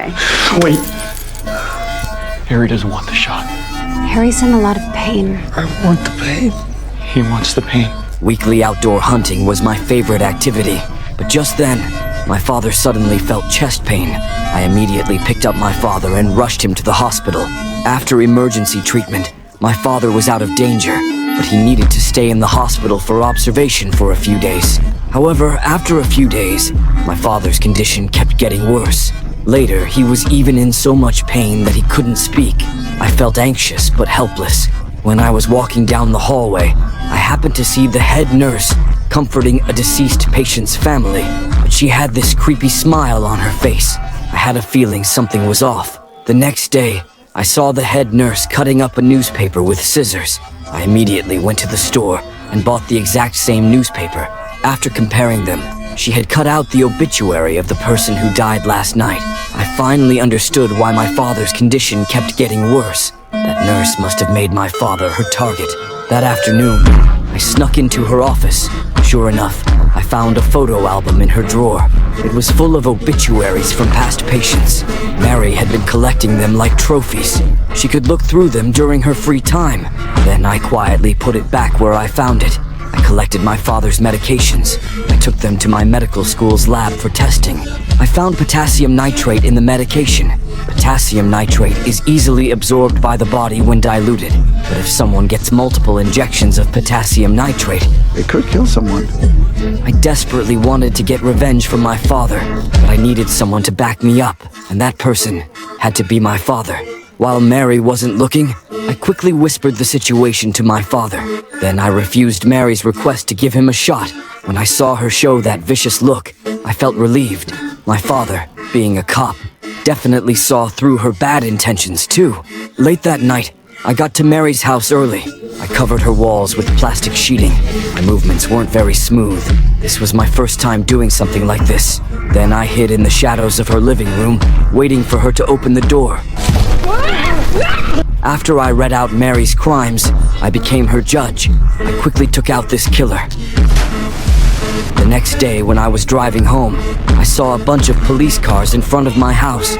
okay. Wait. Harry doesn't want the shot. Harry's in a lot of pain. I want the pain. He wants the pain. Weekly outdoor hunting was my favorite activity, but just then, my father suddenly felt chest pain. I immediately picked up my father and rushed him to the hospital. After emergency treatment, my father was out of danger, but he needed to stay in the hospital for observation for a few days. However, after a few days, my father's condition kept getting worse. Later, he was even in so much pain that he couldn't speak. I felt anxious but helpless. When I was walking down the hallway, I happened to see the head nurse comforting a deceased patient's family, but she had this creepy smile on her face. I had a feeling something was off. The next day, I saw the head nurse cutting up a newspaper with scissors. I immediately went to the store and bought the exact same newspaper. After comparing them, she had cut out the obituary of the person who died last night. I finally understood why my father's condition kept getting worse. That nurse must have made my father her target. That afternoon, I snuck into her office. Sure enough, I found a photo album in her drawer. It was full of obituaries from past patients. Mary had been collecting them like trophies. She could look through them during her free time. Then I quietly put it back where I found it. I collected my father's medications. I took them to my medical school's lab for testing. I found potassium nitrate in the medication. Potassium nitrate is easily absorbed by the body when diluted, but if someone gets multiple injections of potassium nitrate, It could kill someone. I desperately wanted to get revenge from my father, but I needed someone to back me up, and that person had to be my father. While Mary wasn't looking, I quickly whispered the situation to my father. Then I refused Mary's request to give him a shot. When I saw her show that vicious look, I felt relieved. My father, being a cop, definitely saw through her bad intentions too. Late that night, I got to Mary's house early. I covered her walls with plastic sheeting. My movements weren't very smooth. This was my first time doing something like this. Then I hid in the shadows of her living room, waiting for her to open the door. After I read out Mary's crimes, I became her judge. I quickly took out this killer. The next day, when I was driving home, I saw a bunch of police cars in front of my house.